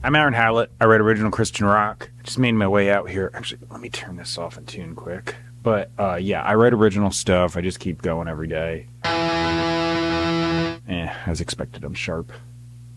I'm Aaron Hallett. I write original Christian rock. Just made my way out here. Actually, let me turn this off and tune quick. But yeah, I write original stuff. I just keep going every day. As expected, I'm sharp.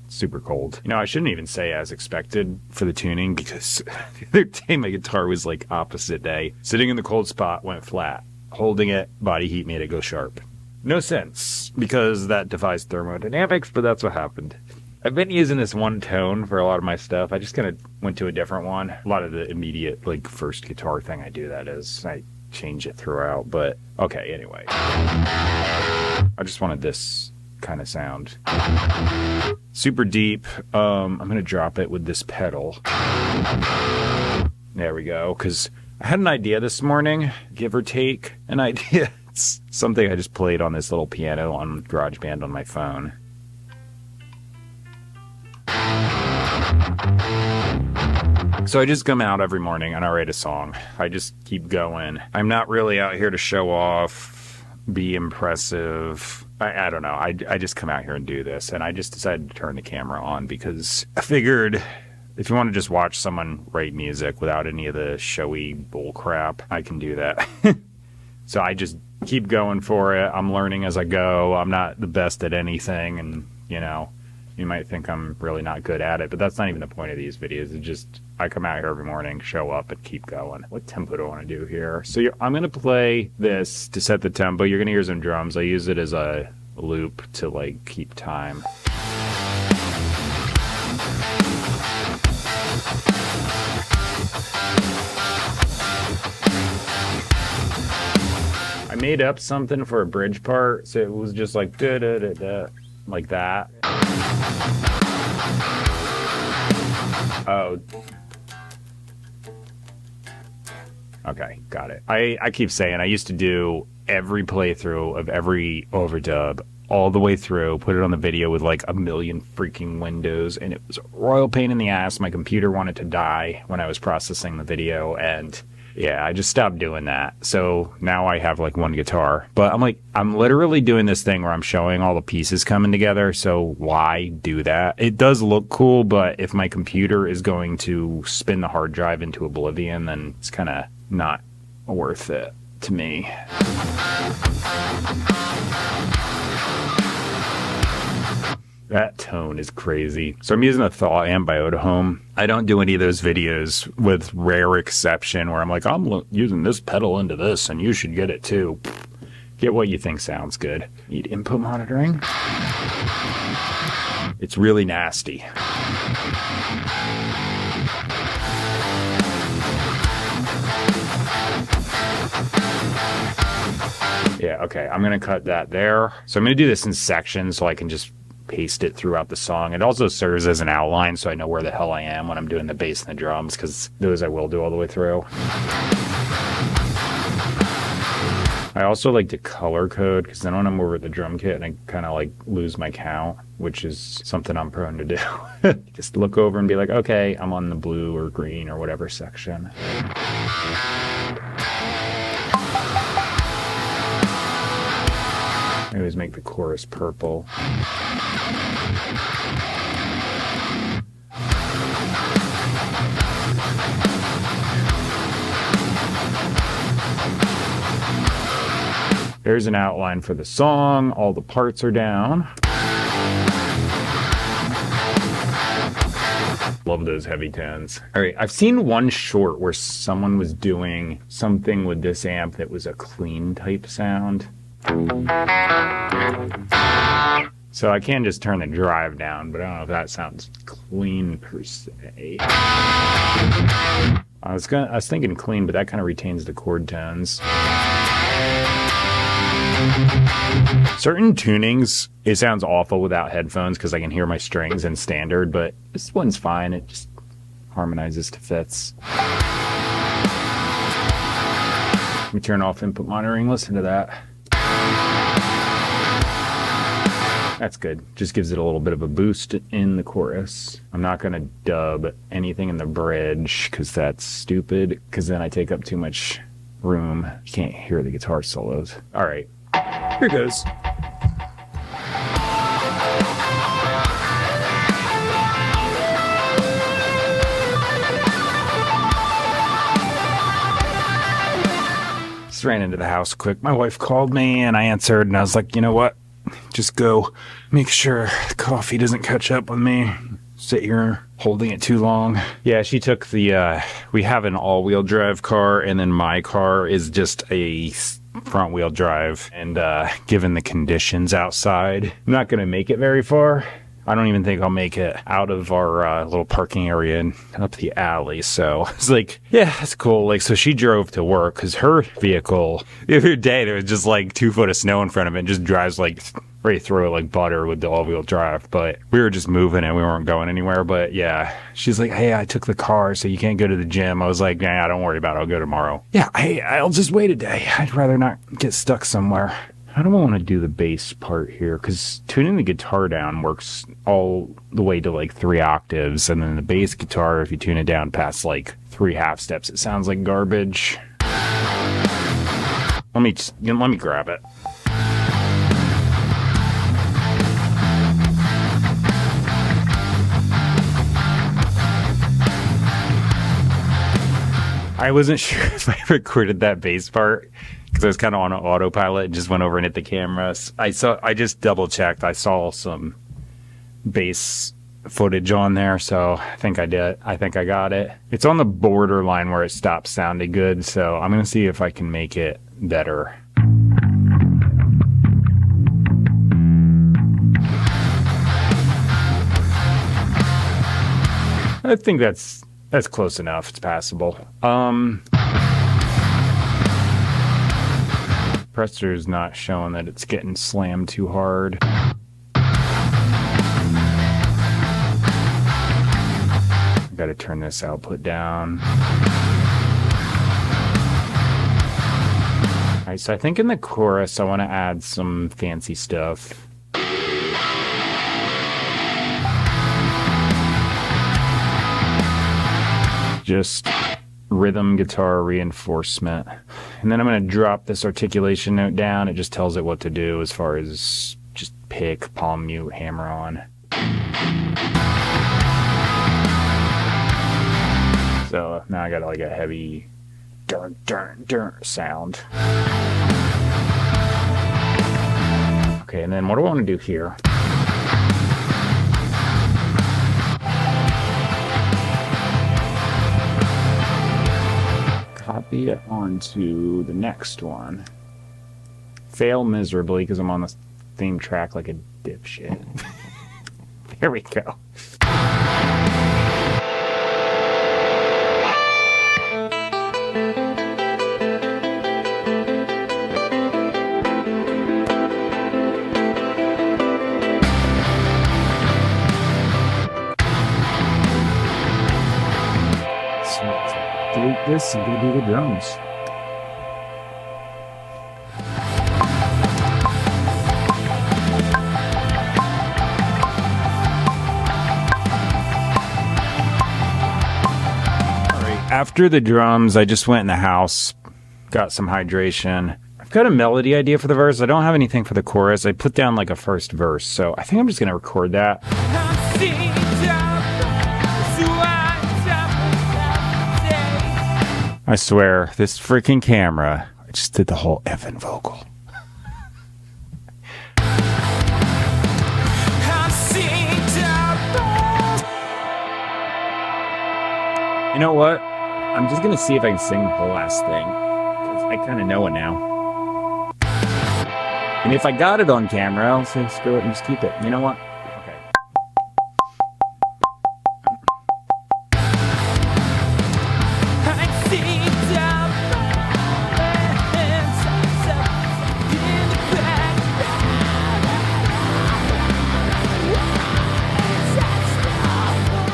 Super cold. You know, I shouldn't even say as expected for the tuning because the other day my guitar was like opposite day. Sitting in the cold spot, went flat. Holding it, body heat made it go sharp. No sense, because that defies thermodynamics, but that's what happened. I've been using this one tone for a lot of my stuff. I just kind of went to a different one. A lot of the immediate, like, first guitar thing I do, that is. I change it throughout, but okay, anyway. I just wanted this kind of sound. Super deep. I'm going to drop it with this pedal. There we go, because I had an idea this morning, give or take an idea. It's something I just played on this little piano on GarageBand on my phone. So I just come out every morning and I write a song. I just keep going. I'm not really out here to show off, be impressive. I don't know. I just come out here and do this. And I just decided to turn the camera on because I figured if you want to just watch someone write music without any of the showy bull crap, I can do that. So I just keep going for it. I'm learning as I go. I'm not the best at anything. And, you know, you might think I'm really not good at it, but that's not even the point of these videos. It's just, I come out here every morning, show up, and keep going. What tempo do I want to do here? So I'm going to play this to set the tempo. You're going to hear some drums. I use it as a loop to, like, keep time. I made up something for a bridge part, so it was just like da-da-da-da, like that. Oh. Okay, got it. I keep saying I used to do every playthrough of every overdub all the way through, put it on the video with like a million freaking windows, and it was a royal pain in the ass. My computer wanted to die when I was processing the video, and yeah, I just stopped doing that. So now I have like one guitar. But I'm literally doing this thing where I'm showing all the pieces coming together. So why do that? It does look cool, but if my computer is going to spin the hard drive into oblivion, then it's kind of not worth it to me. That tone is crazy. So I'm using a Thaw amp by Odahome. I don't do any of those videos with rare exception where I'm like, I'm using this pedal into this and you should get it too. Get what you think sounds good. Need input monitoring? It's really nasty. Yeah, okay, I'm gonna cut that there. So I'm gonna do this in sections so I can just paste it throughout the song. It also serves as an outline so I know where the hell I am when I'm doing the bass and the drums, because those I will do all the way through. I also like to color code because then when I'm over the drum kit and I kind of like lose my count, which is something I'm prone to do. Just look over and be like, okay, I'm on the blue or green or whatever section. I always make the chorus purple. There's an outline for the song. All the parts are down. Love those heavy tones. All right, I've seen one short where someone was doing something with this amp that was a clean type sound. So I can just turn the drive down, but I don't know if that sounds clean per se. I was thinking clean, but that kind of retains the chord tones. Certain tunings, it sounds awful without headphones because I can hear my strings in standard, but this one's fine. It just harmonizes to fits. Let me turn off input monitoring. Listen to that. That's good. Just gives it a little bit of a boost in the chorus. I'm not going to dub anything in the bridge because that's stupid, because then I take up too much room. You can't hear the guitar solos. All right, here goes. just ran into the house quick. My wife called me and I answered and I was like, you know what? Just go make sure the coffee doesn't catch up with me. Sit here holding it too long. Yeah, she took the, we have an all-wheel drive car, and then my car is just a front-wheel drive. And given the conditions outside, I'm not going to make it very far. I don't even think I'll make it out of our little parking area and up the alley. So it's like, yeah, that's cool. Like, so she drove to work because her vehicle, the other day, there was just like 2 foot of snow in front of it and just drives like right through it like butter with the all-wheel drive. But we were just moving and we weren't going anywhere. But yeah, she's like, hey, I took the car, so you can't go to the gym. I was like, nah, don't worry about it. I'll go tomorrow. Yeah, I'll just wait a day. I'd rather not get stuck somewhere. I don't want to do the bass part here because tuning the guitar down works all the way to like 3 octaves. And then the bass guitar, if you tune it down past like 3 half steps, it sounds like garbage. Let me grab it. I wasn't sure if I recorded that bass part because I was kind of on an autopilot and just went over and hit the camera. I just double checked. I saw some bass footage on there, so I think I did. I think I got it. It's on the borderline where it stopped sounding good, so I'm going to see if I can make it better. I think that's close enough. It's passable. Pressure's not showing that it's getting slammed too hard. Got to turn this output down. Alright, so I think in the chorus I want to add some fancy stuff. Just rhythm guitar reinforcement. And then I'm going to drop this articulation note down. It just tells it what to do as far as just pick, palm mute, hammer on. So now I got like a heavy dun dun dun sound. Okay, and then what do I want to do here? Copy it onto the next one. Fail miserably because I'm on the same track like a dipshit. There we go. Delete this and go do the drums. After the drums, I just went in the house, got some hydration. I've got a melody idea for the verse. I don't have anything for the chorus. I put down like a first verse, so I think I'm just going to record that. I swear, this freaking camera, I just did the whole effing vocal. You know what? I'm just going to see if I can sing the whole last thing. Because I kind of know it now. And if I got it on camera, I'll say screw it and just keep it. You know what? Okay.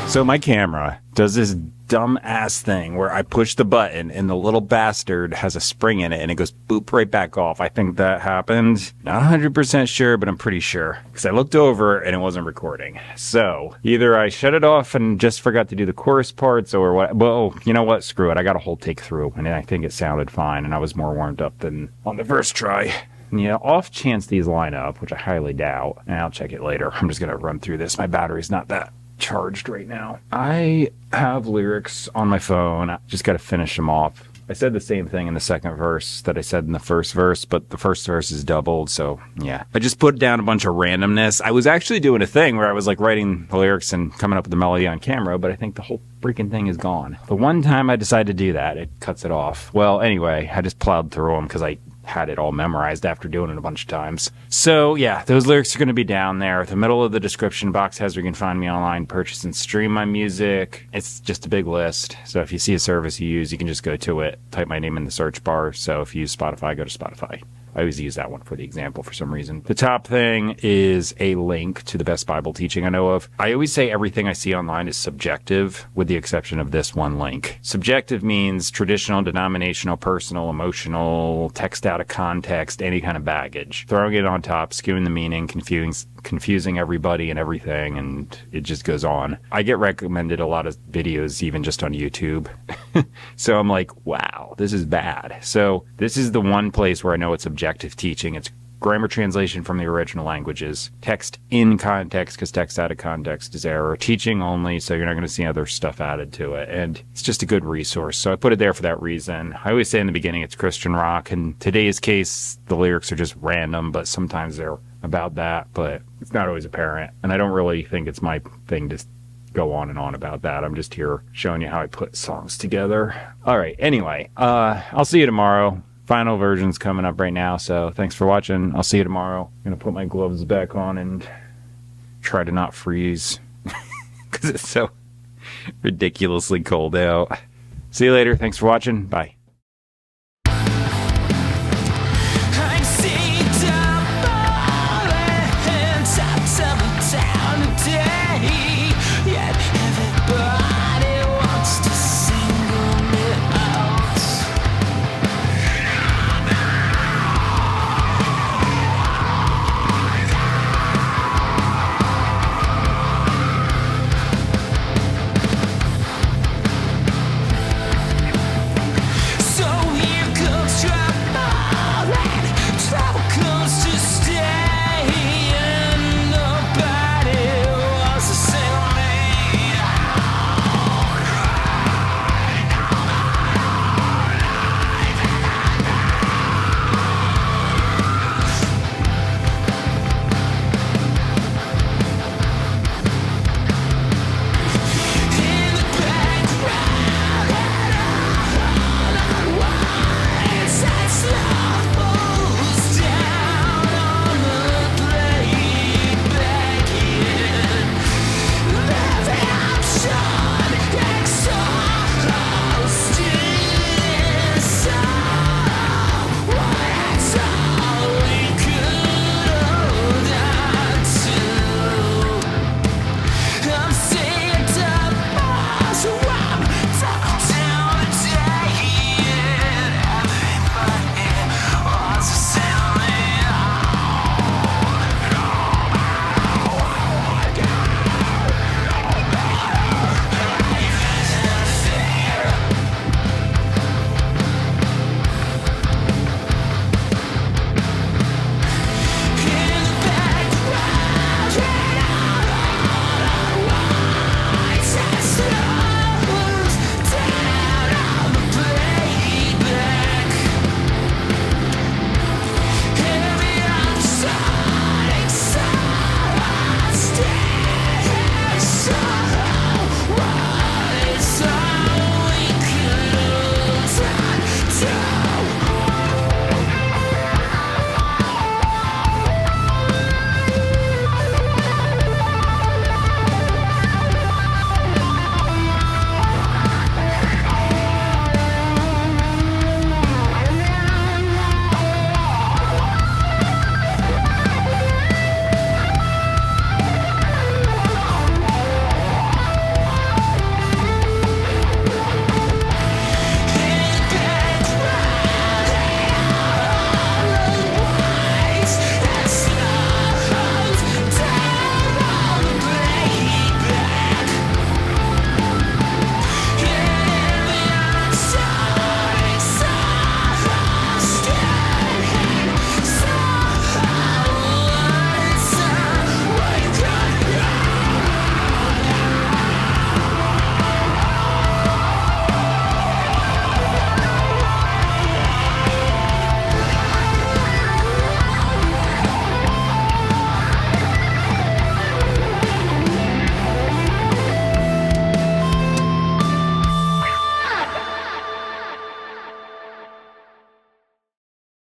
So my camera does this dumb ass thing where I push the button and the little bastard has a spring in it and it goes boop right back off. I think that happened. Not 100% sure, but I'm pretty sure because I looked over and it wasn't recording. So either I shut it off and just forgot to do the chorus parts or what. Well, you know what? Screw it. I got a whole take through and I think it sounded fine and I was more warmed up than on the first try. And yeah, off chance these line up, which I highly doubt, and I'll check it later. I'm just going to run through this. My battery's not that charged right now. I have lyrics on my phone. I just got to finish them off. I said the same thing in the second verse that I said in the first verse, but the first verse is doubled, so yeah. I just put down a bunch of randomness. I was actually doing a thing where I was like writing the lyrics and coming up with the melody on camera, but I think the whole freaking thing is gone. The one time I decide to do that, it cuts it off. Well, anyway, I just plowed through them because I had it all memorized after doing it a bunch of times. So yeah, those lyrics are going to be down there. The middle of the description box has where you can find me online, purchase and stream my music. It's just a big list. So if you see a service you use, you can just go to it, type my name in the search bar. So if you use Spotify, go to Spotify. I always use that one for the example for some reason. The top thing is a link to the best Bible teaching I know of. I always say everything I see online is subjective, with the exception of this one link. Subjective means traditional, denominational, personal, emotional, text out of context, any kind of baggage. Throwing it on top, skewing the meaning, confusing everybody and everything, and it just goes on. I get recommended a lot of videos even just on YouTube. So I'm like, wow, this is bad. So this is the one place where I know it's objective teaching. It's grammar translation from the original languages. Text in context, because text out of context is error. Teaching only, so you're not going to see other stuff added to it. And it's just a good resource. So I put it there for that reason. I always say in the beginning it's Christian rock. In today's case, the lyrics are just random, but sometimes they're about that. But it's not always apparent. And I don't really think it's my thing to go on and on about that. I'm just here showing you how I put songs together. All right. Anyway, I'll see you tomorrow. Final version's coming up right now, so thanks for watching. I'll see you tomorrow. I'm going to put my gloves back on and try to not freeze because it's so ridiculously cold out. See you later. Thanks for watching. Bye.